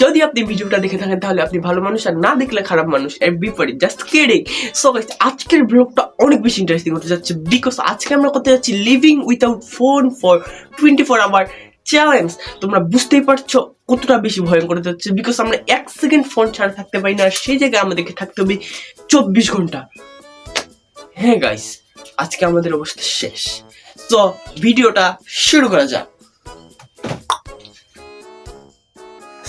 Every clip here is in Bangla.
যদি আপনি ভিডিওটা দেখে থাকেন তাহলে আপনি ভালো মানুষ, আর না দেখলে খারাপ মানুষ, এর বিপরীত। Just kidding. সো গাইস, আজকের ব্লগটা অনেক বেশি ইন্টারেস্টিং হতে যাচ্ছে, বিকজ আজকে আমরা করতে যাচ্ছি living without phone for 24 hour challenge. তোমরা বুঝতেই পারছো কতটা বেশি ভয়ঙ্কর হতে যাচ্ছে, বিকজ আমরা 1 সেকেন্ড ফোন ছাড়া থাকতে পারি না, আর সেই জায়গায় আমাদেরকে থাকতে হবে 24 ঘন্টা। হ্যাঁ গাইস, আজকে আমাদের অবস্থা শেষ। তো ভিডিওটা শুরু করা যাক।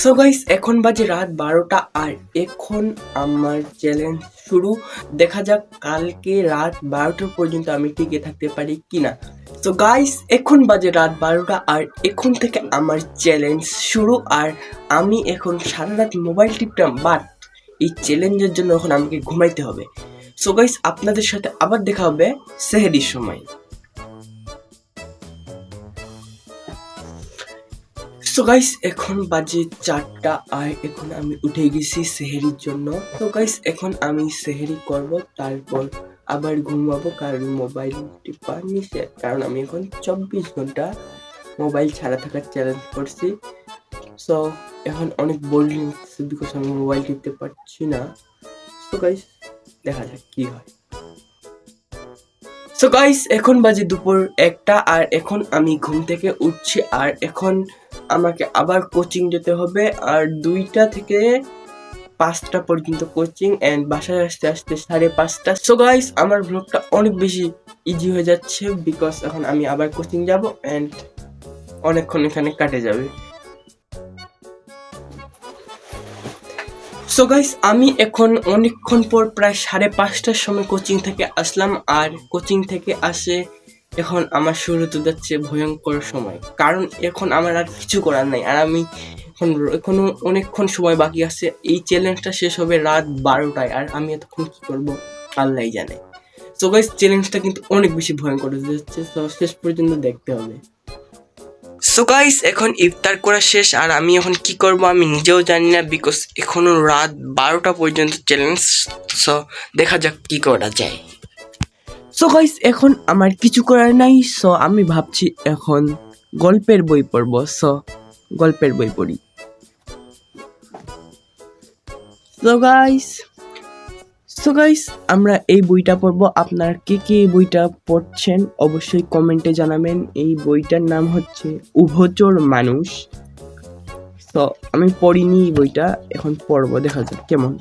সো গাইস, এখন বাজে রাত 12টা, আর এখন আমার চ্যালেঞ্জ শুরু। দেখা যাক কালকে রাত 12টা পর্যন্ত আমি টিকে থাকতে পারি কিনা। সো গাইস, এখন বাজে রাত 12টা, আর এখন থেকে আমার চ্যালেঞ্জ শুরু। আর আমি এখন সারা রাত মোবাইল টিপতাম, বাট এই চ্যালেঞ্জের জন্য এখন আমাকে ঘুমাইতে হবে। সো গাইস, আপনাদের সাথে আবার দেখা হবে সেহরির সময়। সো গাইস, এখন বাজে 4টা, আর এখন আমি উঠে গেছি সেহরির জন্য। তো গাইস, এখন আমি সেহরি করব, তারপর আবার ঘুমাবো, কারণ মোবাইল টিপা নিষেধ। কারণ আমি এখন 24 ঘন্টা মোবাইল ছাড়া থাকার চ্যালেঞ্জ করছি। সো এখন অনেক বোরিং লাগছে, বিকজ আমি মোবাইল টিপতে পারছি না। সো গাইস, দেখা যাক কি হয়। সো গাইস, এখন বাজে দুপুর 1টা, আর এখন আমি ঘুম থেকে উঠছি, আর এখন আমাকে আবার কোচিং যেতে হবে, আর 2টা থেকে 5টা পর্যন্ত কোচিং, এন্ড বাসায় আসতে আসতে 5:30টা। সো গাইস, আমার ব্লগটা অনেক বেশি ইজি হয়ে যাচ্ছে, বিকজ এখন আমি আবার কোচিং যাব, এন্ড অনেকক্ষণ এখানে কাটে যাবে। সো গাইস, আমি এখন অনেকক্ষণ পর প্রায় 5:30টার সময় কোচিং থেকে আসলাম, আর কোচিং থেকে আসে এখন আমার শুরু হতে যাচ্ছে ভয়ঙ্কর সময়, কারণ এখন আমার আর কিছু করার নাই, আর আমি এখনো অনেকক্ষণ সময় বাকি আছে। এই চ্যালেঞ্জটা শেষ হবে রাত 12টায়, আর আমি এতক্ষণ কি করবো আল্লাহই জানে। সো গাইস, চ্যালেঞ্জটা কিন্তু অনেক বেশি ভয়ঙ্কর হতে যাচ্ছে, তো শেষ পর্যন্ত দেখতে হবে। সো গাইস, এখন ইফতার করা শেষ, আর আমি এখন কি করব আমি নিজেও জানি না, বিকজ এখনো রাত 12টা পর্যন্ত চ্যালেঞ্জ। সো দেখা যাক কি করা যায়। সো গাইস, এখন আমার কিছু করার নাই, সো আমি ভাবছি এখন গল্পের বই পড়বো। সো গল্পের বই পড়ি। সো গাইস, আমরা এই বইটা পড়বো। আপনারা কে কে এই বইটা পড়ছেন অবশ্যই কমেন্টে জানাবেন। এই বইটার নাম হচ্ছে উভচর মানুষ। তো আমি পড়িনি এই বইটা, এখন পড়বো, দেখা যাক কেমন।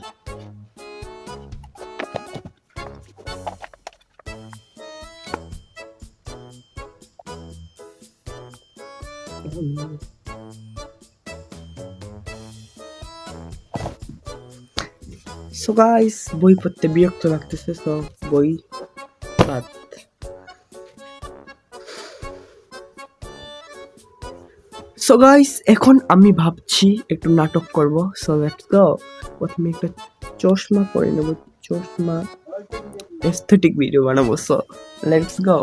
সো গাইস, বই পড়তে বিরক্ত লাগতেছে, সো বই বাদ। সো গাইস, এখন আমি ভাবছি একটু নাটক করব। So let's go. প্রথমে একটা চশমা পরে নেব, চশমা এস্থেটিক ভিডিও বানাবো। So let's go.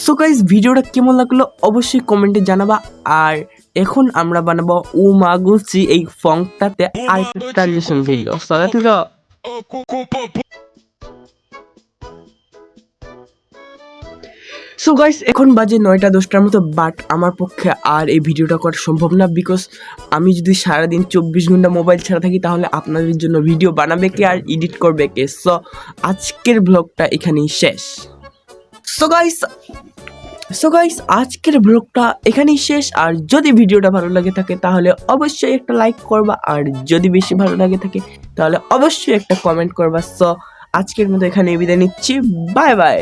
So guys, ভিডিওটা কেমন লাগলো অবশ্যই কমেন্টে জানাবা। আর এখন আমরা বানাবো উমাগুচি এই ফংটাতে আরেকটা transition video. So let's go. So guys, এখন বাজে 9টা 10টার মতো, বাট আমার পক্ষে আর এই ভিডিওটা করা সম্ভব না, বিকজ আমি যদি সারাদিন 24 ঘন্টা মোবাইল ছাড়া থাকি তাহলে আপনাদের জন্য ভিডিও বানাবে কে আর এডিট করবে কে। সো আজকের ব্লগটা এখানেই শেষ। সো গাইস, আজকের ব্লগটা এখানেই শেষ। আর যদি ভিডিওটা ভালো লাগে থাকে তাহলে অবশ্যই একটা লাইক করবা, আর যদি বেশি ভালো লাগে থাকে তাহলে অবশ্যই একটা কমেন্ট করবা। সো আজকের মতো এখানে বিদায় নিচ্ছি। Bye bye.